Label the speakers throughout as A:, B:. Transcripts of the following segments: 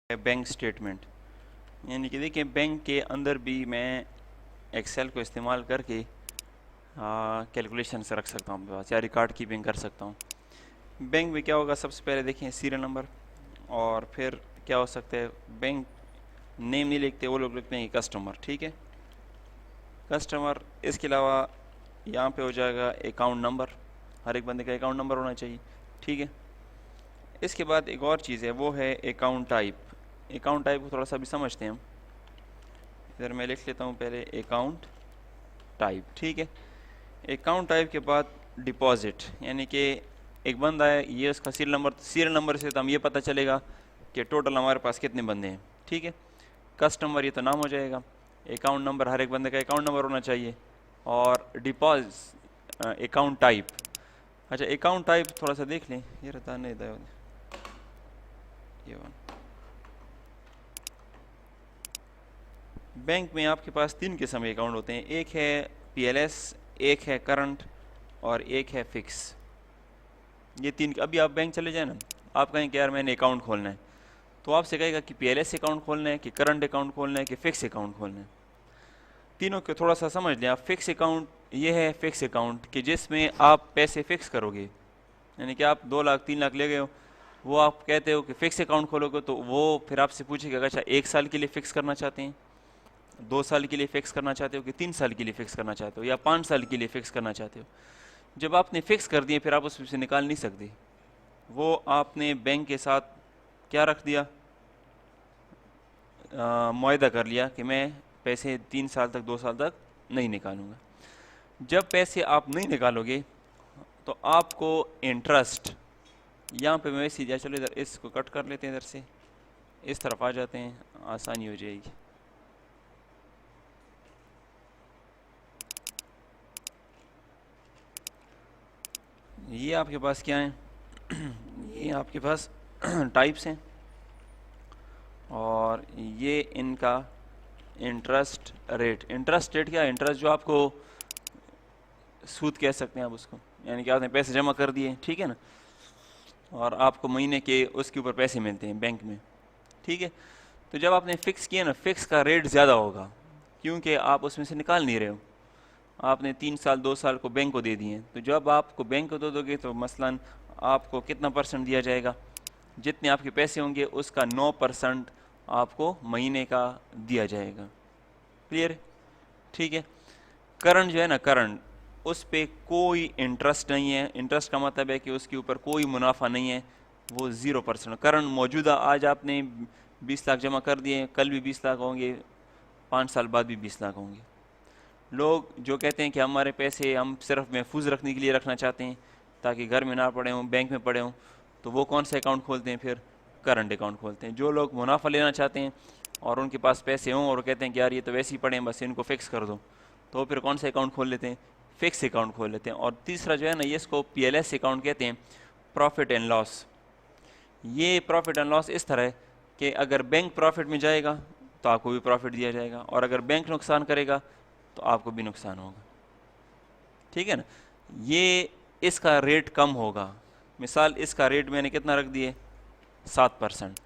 A: Bank statement, यानी कि देखिए बैंक के अंदर भी मैं एक्सेल को इस्तेमाल करके कैलकुलेशन से रख सकता हूँ अपने पास, या रिकॉर्ड कीपिंग कर सकता हूँ। बैंक में क्या होगा, सबसे पहले देखिए सीरियल नंबर, और फिर क्या हो सकता है, बैंक नेम नहीं लिखते, वो लोग लिखते हैं कस्टमर। ठीक है, कस्टमर। इसके अलावा यहाँ पे हो जाएगा अकाउंट नंबर, हर एक बंदे का अकाउंट नंबर होना चाहिए। ठीक है, इसके बाद एक और चीज़ है, वो है अकाउंट टाइप। अकाउंट टाइप को थोड़ा सा भी समझते हैं हम। इधर मैं लिख लेता हूँ पहले अकाउंट टाइप। ठीक है, अकाउंट टाइप के बाद डिपॉजिट, यानी कि एक बंदा है, ये उसका सीरियल नंबर से तो हम ये पता चलेगा कि टोटल हमारे पास कितने बंदे हैं। ठीक है, कस्टमर ये तो नाम हो जाएगा, अकाउंट नंबर, हर एक बंदे का अकाउंट नंबर होना चाहिए, और डिपॉजिट अकाउंट टाइप। अच्छा, अकाउंट टाइप थोड़ा सा देख लें, ये रहता नहीं था ये वन। बैंक में आपके पास 3 किस्म के अकाउंट होते हैं, एक है पीएलएस, एक है करंट, और एक है फिक्स। ये 3। अभी आप बैंक चले जाए ना, आप कहें कि यार मैंने अकाउंट खोलना है, तो आपसे कहेगा कि पीएलएस अकाउंट खोलना है, कि करंट अकाउंट खोलना है, कि फिक्स अकाउंट खोलना है। तीनों को थोड़ा सा समझ लें आप। फिक्स अकाउंट ये है फिक्स अकाउंट कि जिसमें आप पैसे फिक्स करोगे, यानी कि आप 2 लाख 3 लाख ले गए हो, वो आप कहते हो कि फिक्स अकाउंट खोलोगे, तो वो फिर आपसे पूछेगा अच्छा 1 साल के लिए फिक्स करना चाहते हैं, 2 साल के लिए फिक्स करना चाहते हो, कि 3 साल के लिए फिक्स करना चाहते हो, या 5 साल के लिए फिक्स करना चाहते हो। जब आपने फिक्स कर दिए, फिर आप उसमें से निकाल नहीं सकते। वो आपने बैंक के साथ क्या रख दिया, मुआहदा कर लिया कि मैं पैसे 3 साल तक 2 साल तक नहीं निकालूंगा। जब पैसे आप नहीं निकालोगे तो आपको इंटरेस्ट, यहाँ पे मैं सीधा, चलो इधर इसको कट कर लेते हैं, इधर से इस तरफ आ जाते हैं, आसानी हो जाएगी। ये आपके पास क्या है ये आपके पास टाइप्स हैं, और ये इनका इंटरेस्ट रेट। इंटरेस्ट रेट क्या है, इंटरेस्ट जो आपको सूद कह सकते हैं आप उसको, यानी कि आपने पैसे जमा कर दिए, ठीक है ना, और आपको महीने के उसके ऊपर पैसे मिलते हैं बैंक में। ठीक है, तो जब आपने फिक्स किया ना, फिक्स का रेट ज़्यादा होगा, क्योंकि आप उसमें से निकाल नहीं रहे हो। आपने 3 साल 2 साल को बैंक को दे दिए, तो जब आपको बैंक को दे दोगे तो मसलन आपको कितना परसेंट दिया जाएगा, जितने आपके पैसे होंगे उसका 9% आपको महीने का दिया जाएगा। क्लियर? ठीक है। करंट जो है ना, करंट, उस पर कोई इंटरेस्ट नहीं है। इंटरेस्ट का मतलब है कि उसके ऊपर कोई मुनाफा नहीं है, वो 0%। करंट मौजूदा, आज आपने 20 लाख जमा कर दिए, कल भी 20 लाख होंगे, 5 साल बाद भी 20 लाख होंगे। लोग जो कहते हैं कि हमारे पैसे हम सिर्फ महफूज रखने के लिए रखना चाहते हैं, ताकि घर में ना पड़े हों, बैंक में पड़े हों, तो वो कौन सा अकाउंट खोलते हैं, फिर करंट अकाउंट खोलते हैं। जो लोग मुनाफा लेना चाहते हैं और उनके पास पैसे हों और कहते हैं कि यार ये तो वैसे ही पड़े हैं, बस इनको फिक्स कर दो, तो फिर कौन सा अकाउंट खोल लेते हैं, फिक्स अकाउंट खोल लेते हैं। और तीसरा जो है ना, ये इसको पीएलएस अकाउंट कहते हैं, प्रॉफिट एंड लॉस। ये प्रॉफिट एंड लॉस इस तरह है कि अगर बैंक प्रॉफिट में जाएगा तो आपको भी प्रॉफिट दिया जाएगा, और अगर बैंक नुकसान करेगा तो आपको भी नुकसान होगा। ठीक है ना, ये इसका रेट कम होगा। मिसाल, इसका रेट मैंने कितना रख दिए, 7%।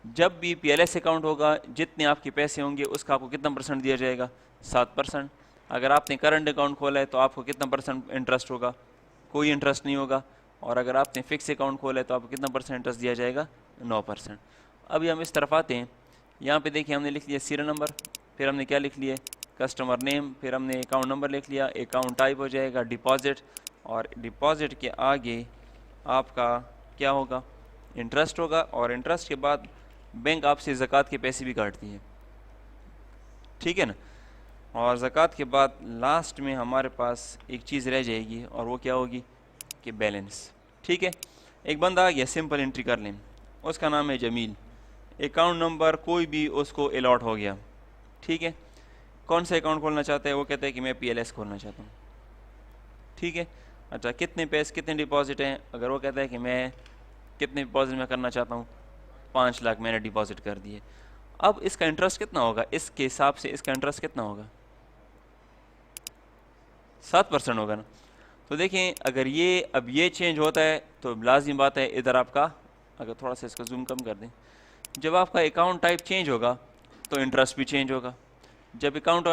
A: जब भी पीएलएस अकाउंट होगा, जितने आपके पैसे होंगे उसका आपको कितना परसेंट दिया जाएगा, 7%। अगर आपने करंट अकाउंट खोला है तो आपको कितना परसेंट इंटरेस्ट होगा, कोई इंटरेस्ट नहीं होगा। और अगर आपने फिक्स अकाउंट खोला है तो आपको कितना परसेंट इंटरेस्ट दिया जाएगा, 9%। अभी हम इस तरफ आते हैं, यहाँ पे देखिए हमने लिख लिया सीरियल नंबर, फिर हमने क्या लिख लिया, कस्टमर नेम, फिर हमने अकाउंट नंबर लिख लिया। अकाउंट टाइप हो जाएगा डिपॉजिट, और डिपॉजिट के आगे आपका क्या होगा, इंटरेस्ट होगा, और इंटरेस्ट के बाद बैंक आपसे ज़कात के पैसे भी काटती है। ठीक है ना, और ज़कात के बाद लास्ट में हमारे पास एक चीज़ रह जाएगी, और वो क्या होगी, कि बैलेंस। ठीक है, एक बंदा आ गया, सिंपल एंट्री कर लें, उसका नाम है जमील, अकाउंट नंबर कोई भी उसको अलॉट हो गया। ठीक है, कौन सा अकाउंट खोलना चाहता है, वो कहता है कि मैं पीएलएस खोलना चाहता हूँ। ठीक है, अच्छा कितने पैसे, कितने डिपॉजिट हैं, अगर वो कहता है कि मैं कितने डिपॉजिट में करना चाहता हूँ, 5 लाख मैंने डिपॉजिट कर दिए। अब इसका इंटरेस्ट कितना होगा, इसके हिसाब से इसका इंटरेस्ट कितना होगा, 7% होगा ना। तो देखें, अगर ये अब ये चेंज होता है तो लाजिम बात है, इधर आपका, अगर थोड़ा सा इसका जूम कम कर दें, जब आपका अकाउंट टाइप चेंज होगा तो इंटरेस्ट भी चेंज होगा। जब अकाउंट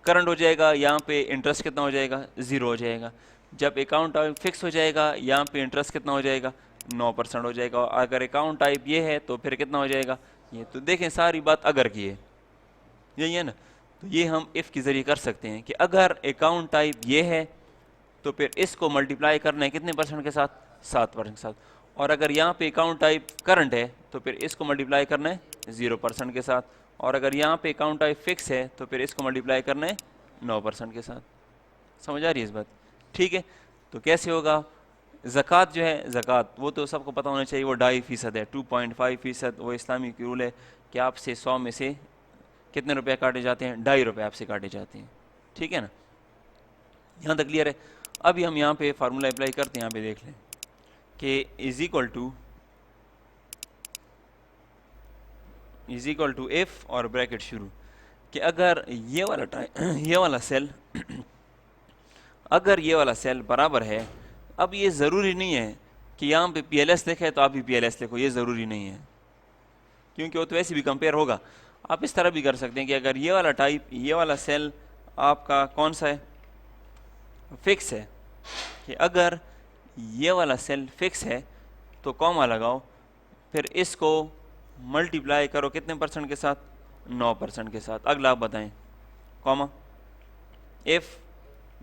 A: करंट हो जाएगा यहाँ पे इंटरेस्ट कितना हो जाएगा, 0 हो जाएगा। जब अकाउंट टाइप फिक्स हो जाएगा यहाँ पे इंटरेस्ट कितना हो जाएगा, 9% हो जाएगा। और अगर अकाउंट टाइप ये है तो फिर कितना हो जाएगा ये। तो देखें सारी बात अगर की है, यही है ना। तो ये हम इफ़ के ज़रिए कर सकते हैं कि अगर अकाउंट टाइप ये है तो फिर इसको मल्टीप्लाई करना है कितने परसेंट के साथ, 7% के साथ। और अगर यहाँ पे अकाउंट टाइप करंट है तो फिर इसको मल्टीप्लाई करना है 0% के साथ। और अगर यहाँ पे अकाउंट टाइप फिक्स है तो फिर इसको मल्टीप्लाई करना है 9% के साथ। समझ आ रही है इस बात? ठीक है। तो कैसे होगा, ज़कात जो है, ज़कात वो तो सबको पता होना चाहिए, वो 2.5% है, 2.5%। वो इस्लामी की रूल है कि आपसे 100 में से कितने रुपए काटे जाते हैं, 2.5 रुपये आपसे काटे जाते हैं। ठीक है ना, यहाँ तक क्लियर है। अभी हम यहाँ पे फार्मूला अप्लाई करते हैं, यहाँ पे देख लें कि इज इक्वल टू इफ और ब्रैकेट शुरू कि अगर ये वाला ये वाला सेल अगर ये वाला सेल बराबर है, अब ये ज़रूरी नहीं है कि यहाँ पे PLS लिखे तो आप भी PLS लिखो, ये ज़रूरी नहीं है क्योंकि वो तो वैसे भी कंपेयर होगा। आप इस तरह भी कर सकते हैं कि अगर ये वाला टाइप, ये वाला सेल आपका कौन सा है, फिक्स है, कि अगर ये वाला सेल फिक्स है तो कॉमा लगाओ, फिर इसको मल्टीप्लाई करो कितने परसेंट के साथ, 9% के साथ। अगला आप बताएं, कॉमा इफ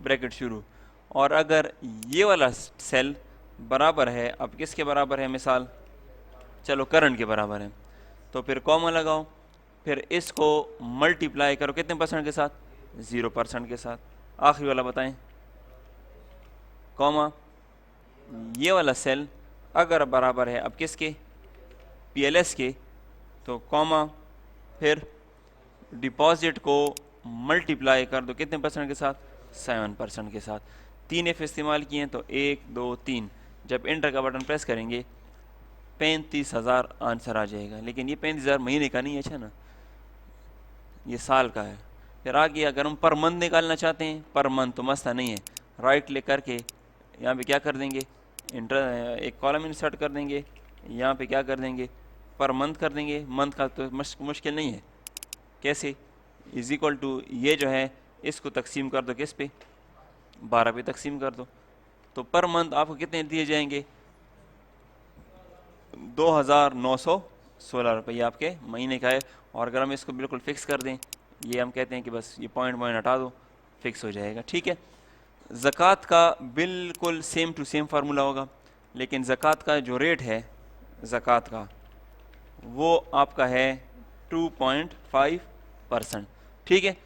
A: ब्रैकेट शुरू। और अगर ये वाला सेल बराबर है, अब किसके बराबर है, मिसाल चलो करंट के बराबर है, तो फिर कॉमा लगाओ, फिर इसको मल्टीप्लाई करो कितने परसेंट के साथ, 0% के साथ। आखिरी वाला बताएं, कॉमा ये वाला सेल अगर बराबर है अब किसके, PLS के, तो कॉमा फिर डिपॉजिट को मल्टीप्लाई कर दो कितने परसेंट के साथ, 7% के साथ। 3 F इस्तेमाल किए हैं तो 1 2 3। जब एंटर का बटन प्रेस करेंगे 35,000 आंसर आ जाएगा। लेकिन ये 35,000 महीने का नहीं है, अच्छा ना, ये साल का है। फिर आगे अगर हम पर मंथ निकालना चाहते हैं, पर मंथ तो मसला नहीं है, राइट क्लिक करके यहाँ पे क्या कर देंगे, एक कॉलम इंसर्ट कर देंगे, यहाँ पे क्या कर देंगे, पर मंथ कर देंगे। मंथ का तो मुश्किल नहीं है, कैसे, इज इक्वल टू ये जो है इसको तकसीम कर दो किस पे, 12 पे तकसीम कर दो। तो पर मंथ आपको कितने दिए जाएंगे, 2,916 रुपये आपके महीने का है। और अगर हम इसको बिल्कुल फिक्स कर दें, ये हम कहते हैं कि बस ये पॉइंट हटा दो, फिक्स हो जाएगा। ठीक है। ज़कात का बिल्कुल सेम टू सेम फार्मूला होगा, लेकिन ज़कात का जो रेट है ज़कात का वो आपका है 2.5%। ठीक है।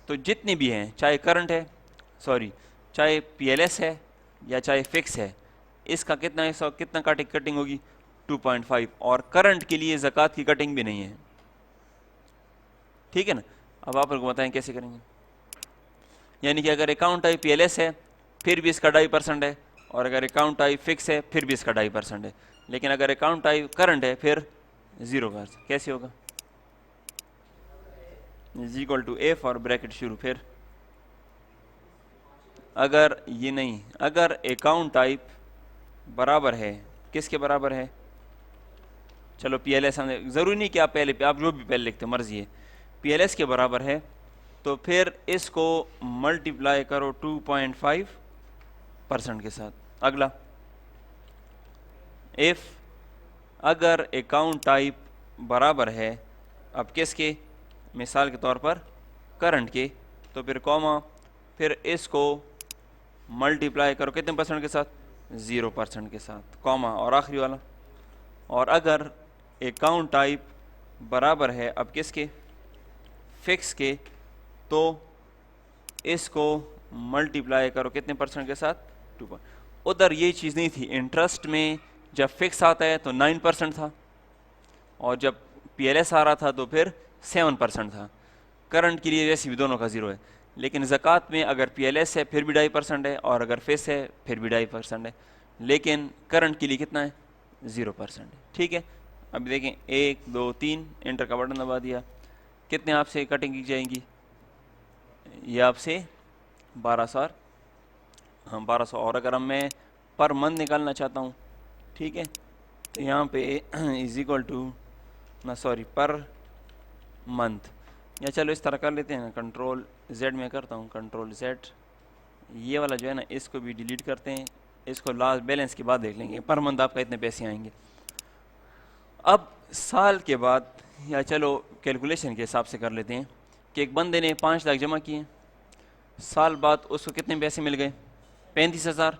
A: तो जितने भी हैं, चाहे करंट है, सॉरी चाहे PLS है या चाहे फिक्स है, इसका कितना हिस्सा, कितना कटिंग होगी, 2.5। और करंट के लिए ज़कात की कटिंग भी नहीं है। ठीक है ना। अब आप लोग बताएं कैसे करेंगे। यानी कि अगर अकाउंट टाइप PLS है फिर भी इसका 2.5% है, और अगर अकाउंट टाइप फिक्स है फिर भी इसका 2.5% है। लेकिन अगर अकाउंट टाइप करंट है फिर 0%। कैसे होगा, इज इक्वल टू एफ और ब्रैकेट शुरू। फिर अगर ये नहीं, अगर अकाउंट टाइप बराबर है, किसके बराबर है, चलो PLS, हमने ज़रूरी नहीं कि आप पहले आप जो भी पहले लिखते मर्जी है, PLS के बराबर है, तो फिर इसको मल्टीप्लाई करो 2.5% के साथ। अगला इफ अगर अकाउंट टाइप बराबर है अब किसके, मिसाल के तौर पर करंट के, तो फिर कॉमा, फिर इसको मल्टीप्लाई करो कितने परसेंट के साथ, 0% के साथ, कॉमा, और आखिरी वाला। और अगर अकाउंट टाइप बराबर है अब किसके, फिक्स के, तो इसको मल्टीप्लाई करो कितने परसेंट के साथ, 2। उधर ये चीज़ नहीं थी, इंटरेस्ट में जब फिक्स आता है तो 9% था, और जब PLS आ रहा था तो फिर 7% था। करंट के लिए वैसे भी दोनों का 0 है। लेकिन ज़कात में अगर PLS है फिर भी 2.5% है, और अगर फिक्स है फिर भी 2.5% है। लेकिन करंट के लिए कितना है, 0% है। ठीक है। अभी देखें 1 2 3, एंटर का बटन दबा दिया, कितने आपसे कटिंग की जाएंगी, ये आपसे 1200, हाँ 1200। और अगर मैं पर मंथ निकालना चाहता हूँ, ठीक है, तो यहाँ पे इज इक्वल टू ना सॉरी पर मंथ, या चलो इस तरह कर लेते हैं, कंट्रोल जेड में करता हूँ, कंट्रोल जेड, ये वाला जो है ना इसको भी डिलीट करते हैं, इसको लास्ट बैलेंस के बाद देख लेंगे पर मंथ आपका इतने पैसे आएंगे। अब साल के बाद, या चलो कैलकुलेशन के हिसाब से कर लेते हैं कि एक बंदे ने 5 लाख जमा किए, साल बाद उसको कितने पैसे मिल गए, 35,000,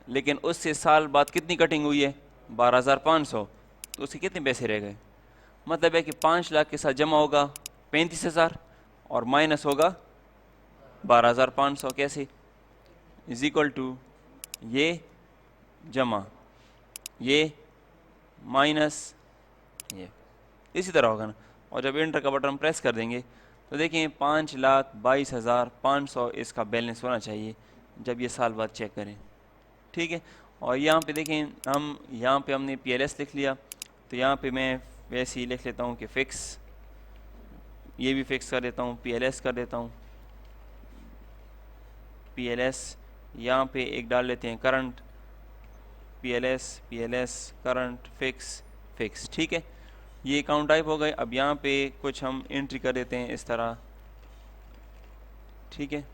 A: लेकिन उससे साल बाद कितनी कटिंग हुई है, 12,500, तो उसके कितने पैसे रह गए, मतलब है कि 5 लाख के साथ जमा होगा 35,000 और माइनस होगा 12,500, कैसे, इज इक्वल टू ये जमा ये माइनस ये, इसी तरह होगा ना। और जब एंटर का बटन प्रेस कर देंगे तो देखें 5,22,500 इसका बैलेंस होना चाहिए जब ये साल बाद चेक करें, ठीक है। और यहाँ पे देखें हम यहाँ पे हमने PLS लिख लिया, तो यहाँ पे मैं वैसे ही लिख लेता हूँ कि फिक्स, ये भी फिक्स कर देता हूँ, PLS कर देता हूँ, PLS यहाँ पे एक डाल लेते हैं करंट, PLS करंट फिक्स, ठीक है। ये अकाउंट टाइप हो गए। अब यहाँ पे कुछ हम एंट्री कर देते हैं इस तरह, ठीक है।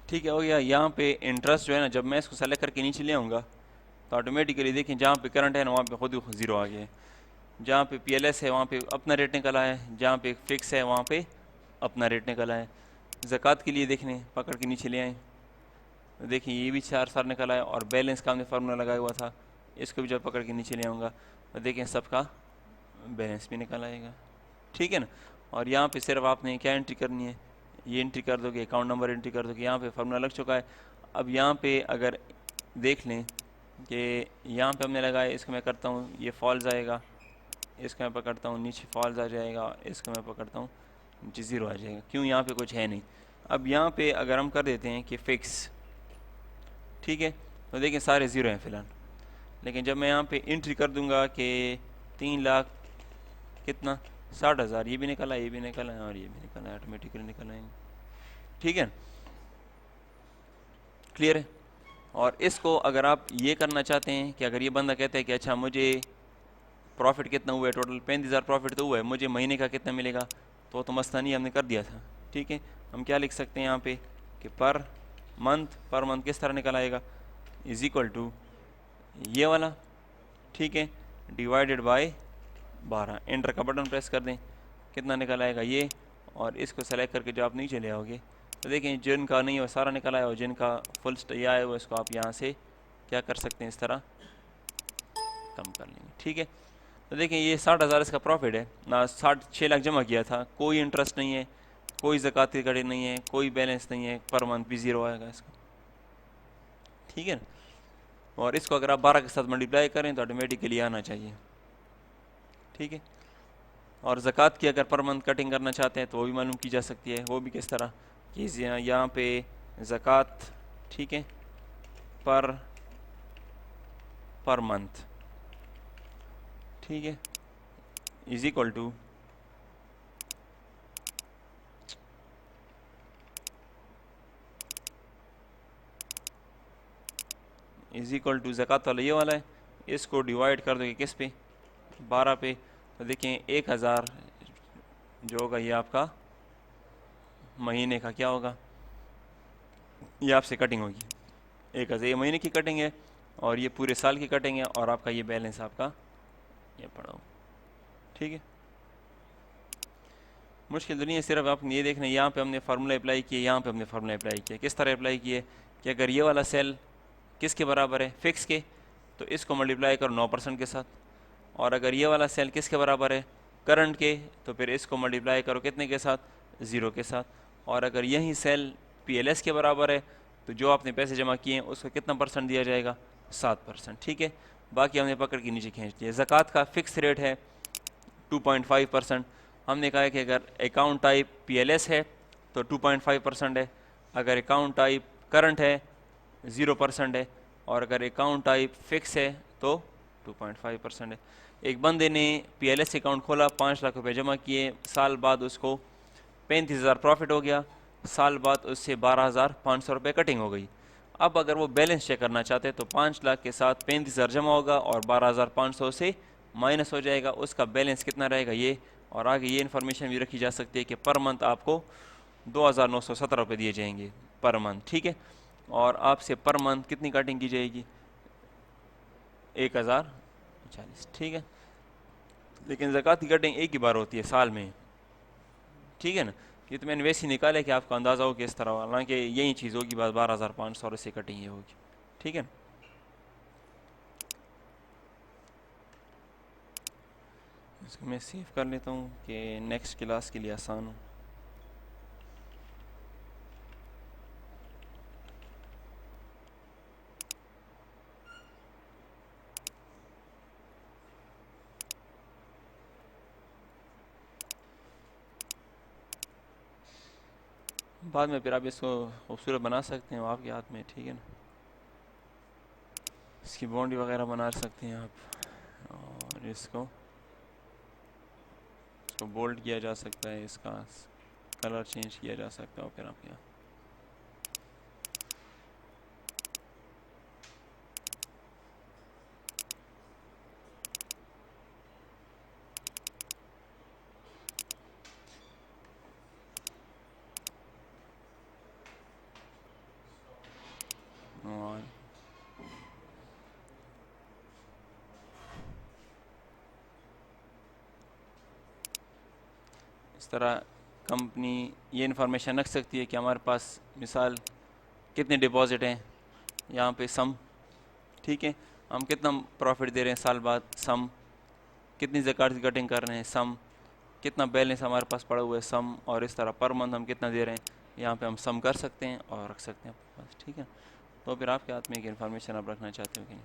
A: ठीक है, हो गया। यहाँ पे इंटरेस्ट जो है ना, जब मैं इसको सेलेक्ट करके नीचे ले आऊँगा तो ऑटोमेटिकली देखें जहाँ पे करंट है ना वहाँ पे खुद ही ज़ीरो आ गया है, जहाँ पे PLS है वहाँ पे अपना रेट निकला है, जहाँ पे फिक्स है वहाँ पे अपना रेट निकला है। ज़कात के लिए देखने पकड़ के नीचे ले आए तो देखिए ये भी 4 निकला है, और बैलेंस का हमने फार्मूला लगाया हुआ था, इसको भी जब पकड़ के नीचे ले आऊँगा तो देखें सबका बैलेंस भी निकल आएगा, ठीक है ना। और यहाँ पे सिर्फ आपने क्या एंट्री करनी है, ये एंट्री कर दोगे, अकाउंट नंबर एंट्री कर दोगे, यहाँ पे फार्मूला लग चुका है। अब यहाँ पे अगर देख लें कि यहाँ पे हमने लगाया, इसको मैं करता हूँ ये फॉल्स आएगा, इसको मैं पकड़ता हूँ नीचे फॉल्स आ जाएगा, इसको मैं पकड़ता हूँ नीचे ज़ीरो आ जाएगा, क्यों, यहाँ पे कुछ है नहीं। अब यहाँ पे अगर हम कर देते हैं कि फ़िक्स, ठीक है, तो देखिए सारे ज़ीरो हैं फ़िलहाल, लेकिन जब मैं यहाँ पे एंट्री कर दूँगा कि 3 लाख कितना 60,000, ये भी निकला, ये भी निकला है और ये भी निकला है, ऑटोमेटिकली निकल आएंगे, ठीक है, क्लियर है। और इसको अगर आप ये करना चाहते हैं कि अगर ये बंदा कहता है कि अच्छा मुझे प्रॉफिट कितना हुआ है, टोटल 35,000 प्रॉफिट तो हुआ है, मुझे महीने का कितना मिलेगा, तो मसला नहीं, हमने कर दिया था, ठीक है। हम क्या लिख सकते हैं यहाँ पे कि पर मंथ किस तरह निकल आएगा, इज इक्वल टू ये वाला, ठीक है, डिवाइडेड बाय 12, एंटर का बटन प्रेस कर दें, कितना निकल आएगा ये, और इसको सेलेक्ट करके जो आप नीचे ले आओगे तो देखें जिनका नहीं है वो सारा निकल आया, और जिनका फुल यह आया वो इसको आप यहाँ से क्या कर सकते हैं, इस तरह कम कर लेंगे, ठीक है। तो देखें ये 60,000 इसका प्रॉफिट है ना, 6 लाख जमा किया था, कोई इंटरेस्ट नहीं है, कोई ज़कात की कड़ी नहीं है, कोई बैलेंस नहीं है, पर मंथ भी ज़ीरो आएगा इसका, ठीक है। और इसको अगर आप 12 के साथ मल्टीप्लाई करें तो ऑटोमेटिकली आना चाहिए, ठीक है। और ज़कात की अगर पर मंथ कटिंग करना चाहते हैं तो वो भी मालूम की जा सकती है, वो भी किस तरह कि यहाँ पे ज़कात, ठीक है, पर मंथ, ठीक है, इज इक्वल टू ज़कात वाला ये वाला है, इसको डिवाइड कर दोगे किस पे, 12 पे, तो देखें 1,000 जो होगा ये आपका महीने का क्या होगा, ये आपसे कटिंग होगी, 1,000 ये महीने की कटिंग है और ये पूरे साल की कटिंग है, और आपका ये बैलेंस आपका ये पड़ा हो, ठीक है। मुश्किल तो नहीं है, सिर्फ आप ये देखना यहाँ पे हमने फार्मूला अप्लाई किए, यहाँ पे हमने फार्मूला अप्लाई किया, किस तरह अप्लाई किए कि अगर ये वाला सेल किसके बराबर है, फिक्स के, तो इसको मल्टीप्लाई करो 9% के साथ, और अगर ये वाला सेल किसके बराबर है, करंट के, तो फिर इसको मल्टीप्लाई करो कितने के साथ, 0 के साथ, और अगर यही सेल PLS के बराबर है तो जो आपने पैसे जमा किए हैं उसको कितना % दिया जाएगा, 7%, ठीक है। बाकी हमने पकड़ के नीचे खींच दिया। ज़कात का फ़िक्स रेट है 2.5%, हमने कहा है कि अगर अकाउंट टाइप PLS है तो 2.5% है, अगर अकाउंट टाइप करंट है 0% है, और अगर अकाउंट टाइप फिक्स है तो 2.5% है। एक बंदे ने PLS अकाउंट खोला, 5 लाख रुपए जमा किए, साल बाद उसको 35,000 प्रॉफिट हो गया, साल बाद उससे 12,500 रुपये कटिंग हो गई। अब अगर वो बैलेंस चेक करना चाहते हैं तो 5 लाख के साथ 35,000 जमा होगा और 12,500 से माइनस हो जाएगा, उसका बैलेंस कितना रहेगा ये। और आगे ये इन्फॉर्मेशन भी रखी जा सकती है कि पर मंथ आपको 2,917 रुपये दिए जाएंगे पर मंथ, ठीक है। और आपसे पर मंथ कितनी कटिंग की जाएगी, 1,040, ठीक है। लेकिन ज़कात की कटिंग एक ही बार होती है साल में, ठीक है ना। ये तो मैंने वैसे ही निकाला कि आपको अंदाज़ा हो कि इस तरह, हालांकि यही चीज़ होगी, बस 12,500 से कटिंग ये होगी, ठीक है ना। इसको मैं सेव कर लेता हूँ कि नेक्स्ट क्लास के लिए आसान हो। बाद में फिर आप इसको खूबसूरत बना सकते हैं, आपके हाथ में, ठीक है ना। इसकी बाउंड्री वगैरह बना सकते हैं आप, और इसको बोल्ड किया जा सकता है, इसका कलर चेंज किया जा सकता है, और फिर आप यहाँ और इस तरह कंपनी ये इन्फॉर्मेशन रख सकती है कि हमारे पास मिसाल कितने डिपॉजिट हैं, यहाँ पे सम, ठीक है, हम कितना प्रॉफिट दे रहे हैं साल बाद, सम, कितनी ज़कात की कटिंग कर रहे हैं, सम, कितना बैलेंस हमारे पास पड़ा हुआ है, सम, और इस तरह पर मंथ हम कितना दे रहे हैं, यहाँ पे हम सम कर सकते हैं और रख सकते हैं अपने पास, ठीक है। तो फिर आपके हाथ में एक इन्फॉर्मेशन आप रखना चाहते हो कि नहीं।